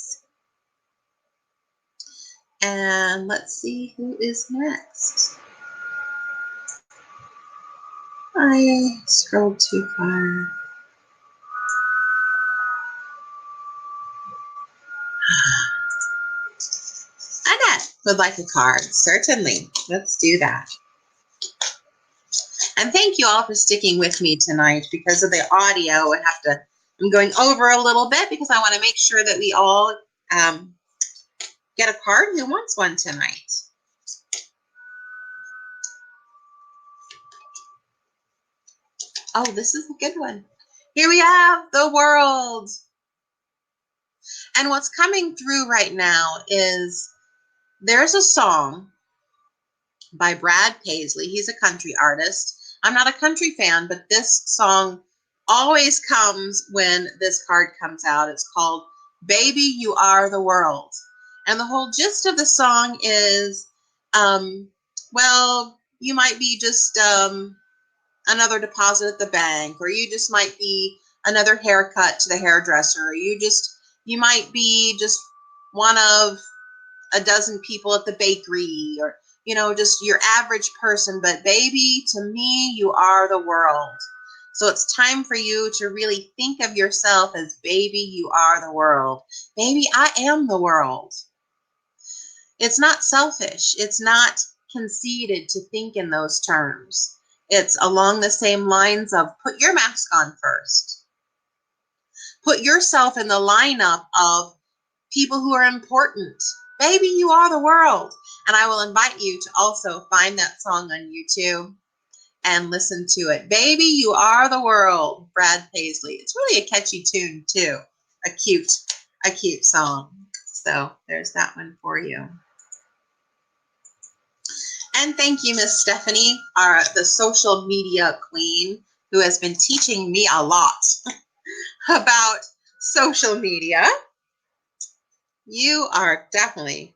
S1: And let's see who is next. I scrolled too far. Annette would like a card. Certainly. Let's do that. And thank you all for sticking with me tonight. Because of the audio, I'm going over a little bit because I want to make sure that we all get a card who wants one tonight. Oh, this is a good one. Here we have the world. And what's coming through right now is there's a song by Brad Paisley. He's a country artist. I'm not a country fan, but this song always comes when this card comes out. It's called Baby, You Are the World. And the whole gist of the song is, well, you might be just another deposit at the bank, or you just might be another haircut to the hairdresser, or you might be just one of a dozen people at the bakery, or just your average person. But baby, to me, you are the world. So it's time for you to really think of yourself as baby, you are the world. Baby, I am the world. It's not selfish. It's not conceited to think in those terms. It's along the same lines of put your mask on first. Put yourself in the lineup of people who are important. Baby, you are the world. And I will invite you to also find that song on YouTube and listen to it. Baby, you are the world, Brad Paisley. It's really a catchy tune too. A cute song. So there's that one for you. And thank you, Miss Stephanie, the social media queen, who has been teaching me a lot about social media. You are definitely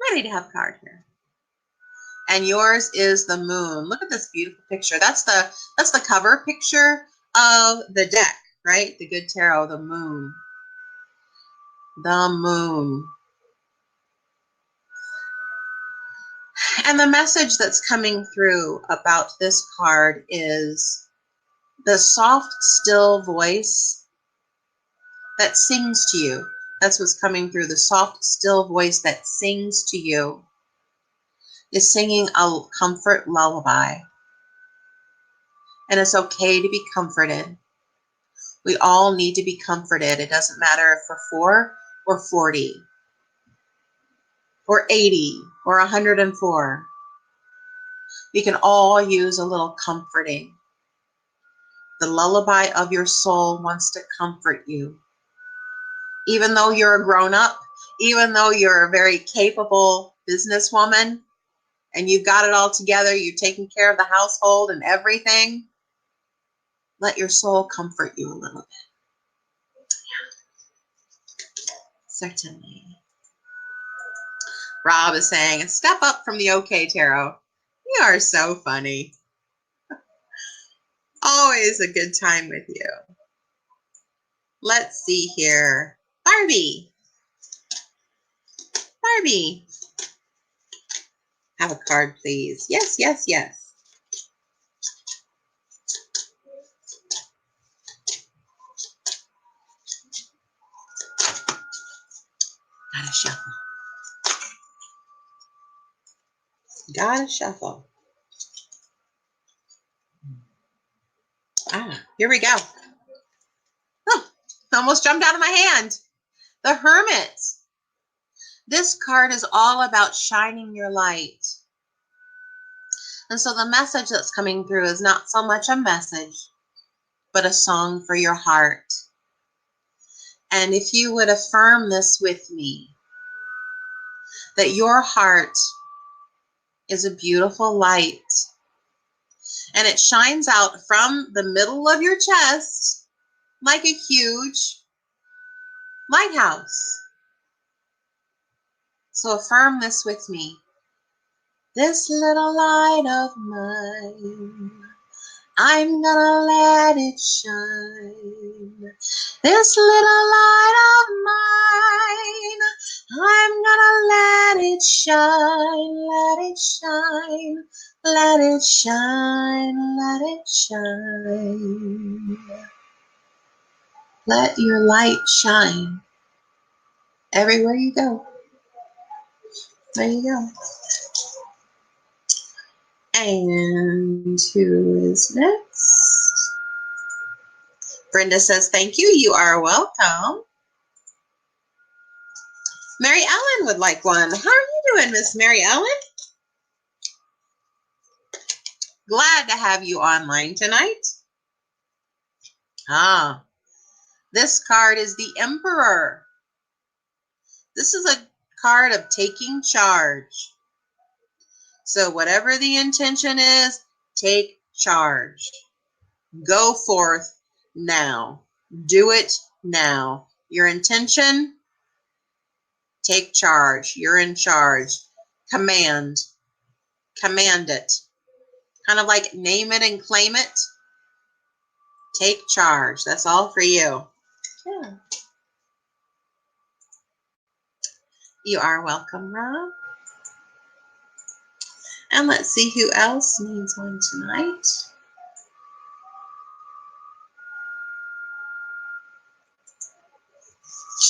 S1: ready to have a card here. And yours is the moon. Look at this beautiful picture. That's the cover picture of the deck, right? The Good Tarot, the moon. The moon. And the message that's coming through about this card is the soft, still voice that sings to you. That's what's coming through. The soft, still voice that sings to you is singing a comfort lullaby. And it's okay to be comforted. We all need to be comforted. It doesn't matter if we're 4 or 40 or 80 or 104. We can all use a little comforting. The lullaby of your soul wants to comfort you. Even though you're a grown-up, even though you're a very capable businesswoman and you've got it all together, you're taking care of the household and everything, let your soul comfort you a little bit. Yeah, certainly. Rob is saying, a step up from the OK Tarot. You are so funny. Always a good time with you. Let's see here. Barbie. Barbie. Have a card, please. Yes, yes, yes. Gotta shuffle. Gotta shuffle. Here we go. Oh, almost jumped out of my hand. The Hermit. This card is all about shining your light. And so the message that's coming through is not so much a message, but a song for your heart. And if you would affirm this with me, that your heart is a beautiful light, and it shines out from the middle of your chest like a huge lighthouse. So affirm this with me. This little light of mine, I'm gonna let it shine. This little light of mine, I'm gonna let it shine, let it shine, let it shine, let it shine. Let your light shine everywhere you go. There you go. And who is next? Brenda says, thank you. You are welcome. Mary Ellen would like one. How are you doing, Miss Mary Ellen? Glad to have you online tonight. This card is the Emperor. This is a card of taking charge. So whatever the intention is, take charge. Go forth now. Do it now. Your intention, take charge. You're in charge. Command. Command it. Kind of like name it and claim it. Take charge. That's all for you. Yeah. You are welcome, Rob. And let's see who else needs one tonight.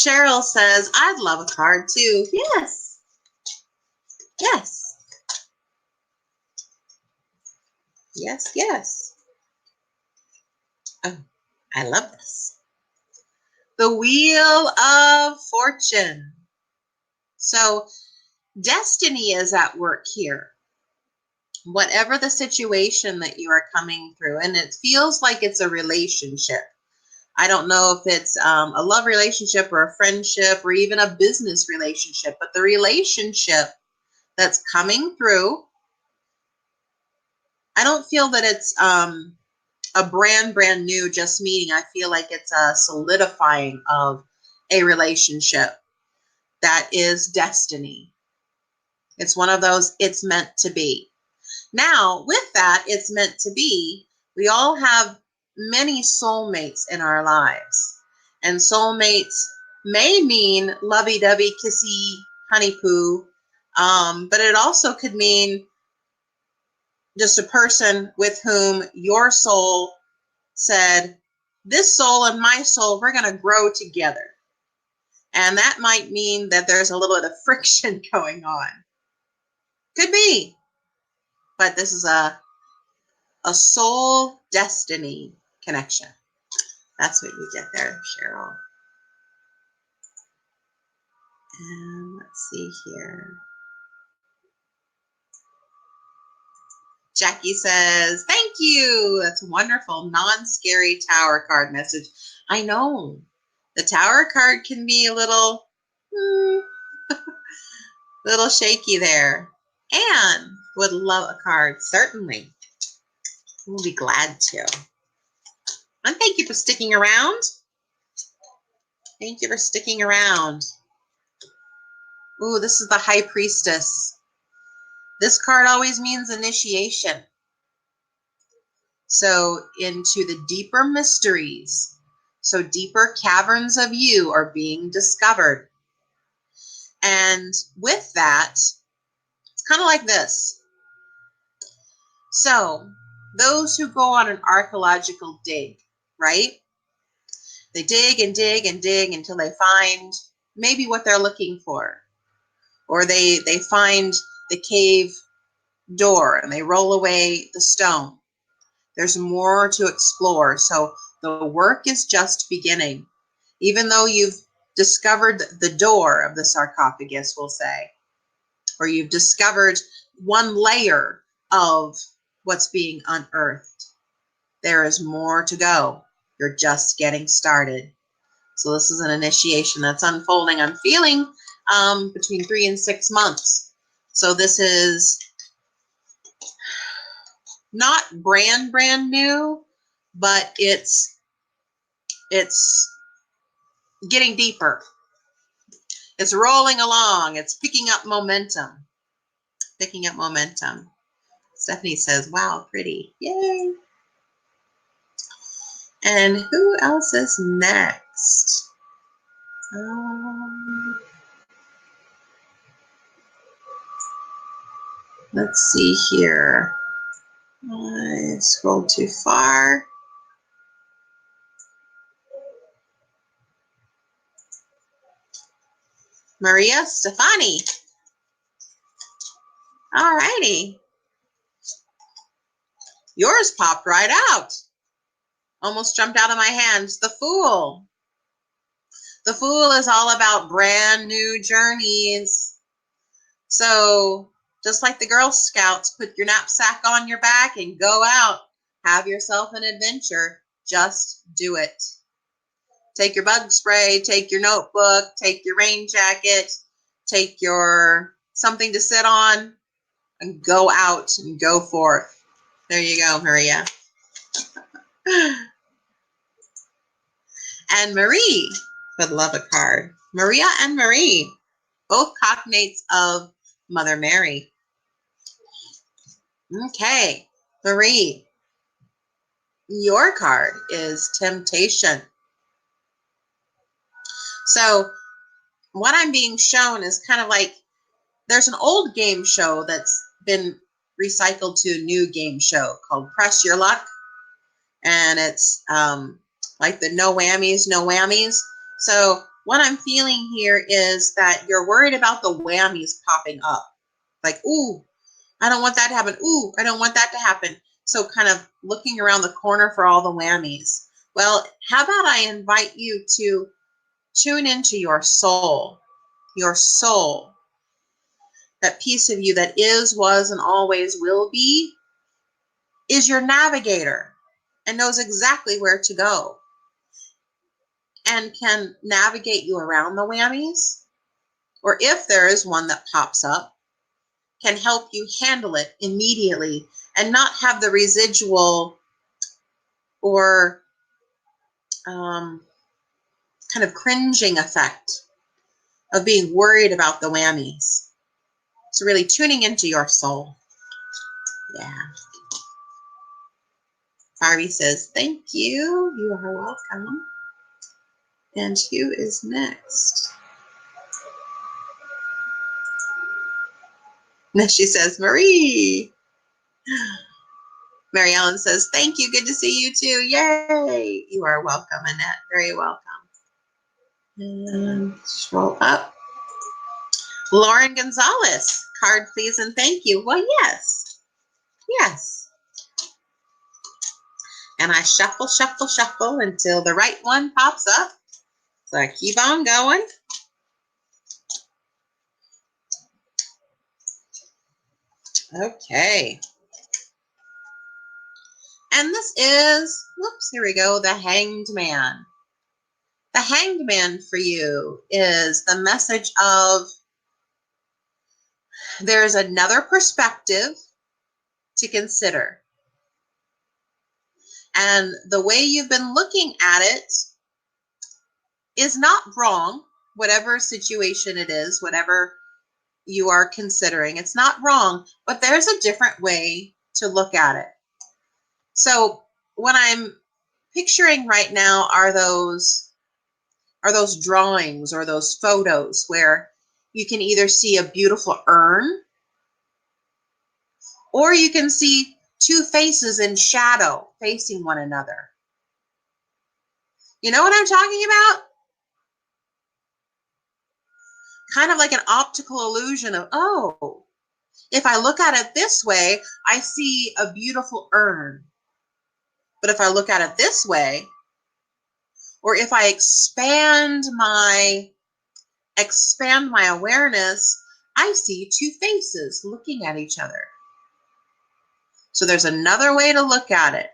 S1: Cheryl says, I'd love a card too. Yes. Yes. Yes, yes. Oh, I love this. The Wheel of Fortune. So destiny is at work here. Whatever the situation that you are coming through, and it feels like it's a relationship. I don't know if it's a love relationship or a friendship or even a business relationship, but the relationship that's coming through, I don't feel that it's a brand new just meeting. I feel like it's a solidifying of a relationship that is destiny. It's one of those, it's meant to be. Now, with that, it's meant to be, we all have many soulmates in our lives. And soulmates may mean lovey-dovey, kissy, honey poo, but it also could mean just a person with whom your soul said, this soul and my soul, we're going to grow together. And that might mean that there's a little bit of friction going on. Could be. But this is a soul destiny connection. That's what you get there, Cheryl. And let's see here. Jackie says, thank you. That's a wonderful, non-scary tower card message. I know. The tower card can be a little shaky there. Anne would love a card, certainly. We'll be glad to. And thank you for sticking around. Thank you for sticking around. Ooh, this is the High Priestess. This card always means initiation. So into the deeper mysteries. So deeper caverns of you are being discovered. And with that, it's kind of like this. So those who go on an archaeological dig, right? They dig and dig and dig until they find maybe what they're looking for. Or they find the cave door and they roll away the stone. There's more to explore. So the work is just beginning. Even though you've discovered the door of the sarcophagus, we'll say, or you've discovered one layer of what's being unearthed, there is more to go. You're just getting started. So this is an initiation that's unfolding. I'm feeling between 3 and 6 months. So this is not brand new, but it's getting deeper. It's rolling along. It's picking up momentum. Picking up momentum. Stephanie says, wow, pretty. Yay. And who else is next? Let's see here. I scrolled too far. Maria Stefani. All righty. Yours popped right out. Almost jumped out of my hands. The Fool. The Fool is all about brand new journeys. So Just like the Girl Scouts, put your knapsack on your back and go out. Have yourself an adventure. Just do it. Take your bug spray, take your notebook, take your rain jacket, take your something to sit on, and go out and go forth. There you go, Maria. And Marie would love a card. Maria and Marie, both cognates of Mother Mary. Okay, Marie, your card is Temptation. So what I'm being shown is kind of like there's an old game show that's been recycled to a new game show called Press Your Luck. And it's like the no whammies, no whammies. So what I'm feeling here is that you're worried about the whammies popping up. Like, ooh, I don't want that to happen. Ooh, I don't want that to happen. So kind of looking around the corner for all the whammies. Well, how about I invite you to tune into your soul. Your soul. That piece of you that is, was, and always will be is your navigator and knows exactly where to go and can navigate you around the whammies, or if there is one that pops up, can help you handle it immediately and not have the residual or kind of cringing effect of being worried about the whammies. So really tuning into your soul. Yeah. Barbie says, thank you. You are welcome. And who is next? And she says, Marie. Mary Ellen says, thank you. Good to see you too. Yay. You are welcome, Annette. Very welcome. And scroll up. Lauren Gonzalez. Card, please, and thank you. Well, yes. Yes. And I shuffle, shuffle, shuffle until the right one pops up. So I keep on going. Okay. And this is, whoops, here we go, the Hanged Man. The Hanged Man for you is the message of there's another perspective to consider. And the way you've been looking at it is not wrong, whatever situation it is, whatever you are considering. It's not wrong, but there's a different way to look at it. So what I'm picturing right now are those drawings or those photos where you can either see a beautiful urn or you can see two faces in shadow facing one another. You know what I'm talking about? Kind of like an optical illusion of, oh, if I look at it this way, I see a beautiful urn. But if I look at it this way, or if I expand my awareness, I see two faces looking at each other. So there's another way to look at it.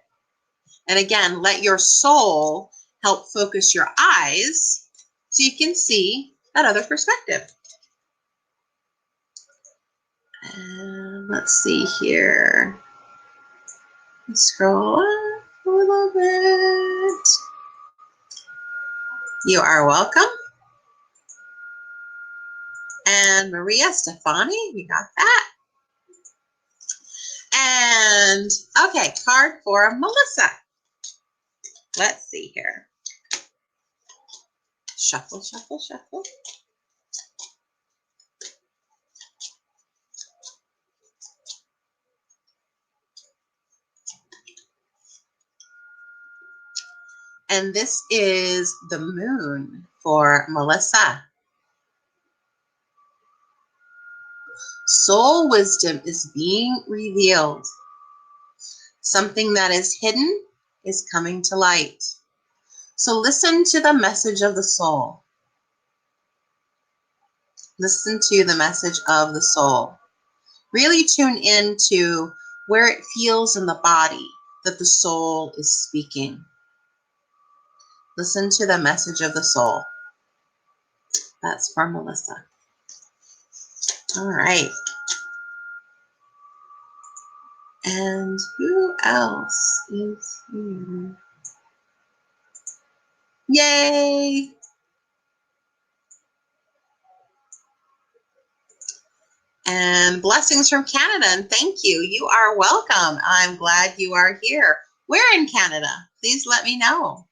S1: And again, let your soul help focus your eyes so you can see that other perspective. And let's see here. Let's scroll up a little bit. You are welcome. And Maria Stefani, we got that. And okay, card for Melissa. Let's see here. Shuffle, shuffle, shuffle. And this is the moon for Melissa. Soul wisdom is being revealed. Something that is hidden is coming to light. So listen to the message of the soul. Listen to the message of the soul. Really tune into where it feels in the body that the soul is speaking. Listen to the message of the soul. That's from Melissa. All right. And who else is here? Yay! And blessings from Canada, and thank you. You are welcome. I'm glad you are here. Where in Canada? Please let me know.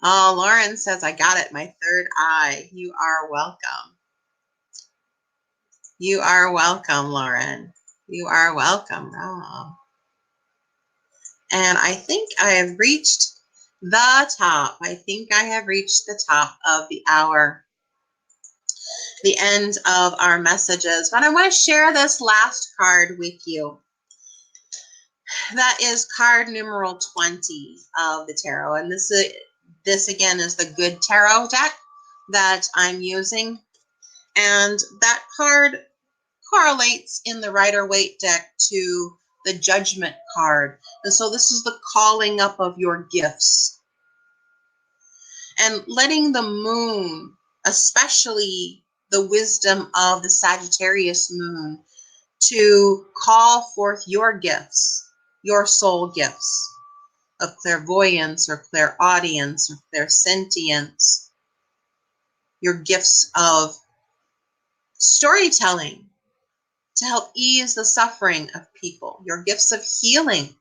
S1: Oh, Lauren says, I got it, my third eye. You are welcome. You are welcome, Lauren. You are welcome. Oh. And I think I have reached the top. I think I have reached the top of the hour, the end of our messages. But I want to share this last card with you. That is card numeral 20 of the tarot. And this again is the Good Tarot deck that I'm using. And that card correlates in the Rider-Waite deck to the Judgment card. And so this is the calling up of your gifts. And letting the moon, especially the wisdom of the Sagittarius moon, to call forth your gifts, your soul gifts of clairvoyance or clairaudience or clairsentience, your gifts of storytelling to help ease the suffering of people, your gifts of healing,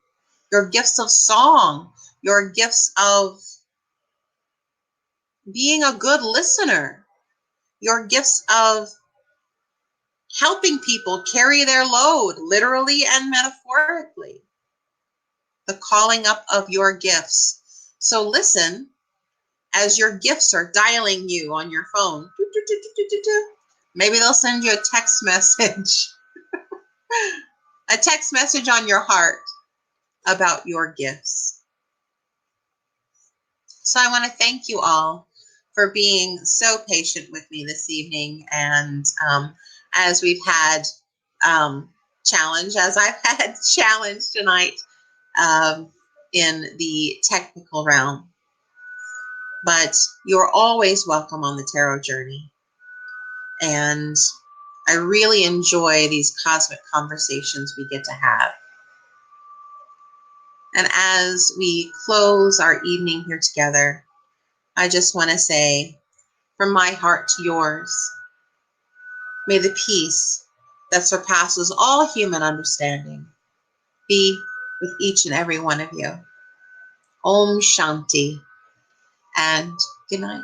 S1: your gifts of song, your gifts of being a good listener, your gifts of helping people carry their load, literally and metaphorically. The calling up of your gifts. So listen as your gifts are dialing you on your phone. Maybe they'll send you a text message, a text message on your heart about your gifts. So I want to thank you all for being so patient with me this evening. And as we've had challenge, as I've had challenge tonight in the technical realm. But you're always welcome on the tarot journey. And I really enjoy these cosmic conversations we get to have. And as we close our evening here together, I just want to say, from my heart to yours, may the peace that surpasses all human understanding be with each and every one of you. Om Shanti, and good night.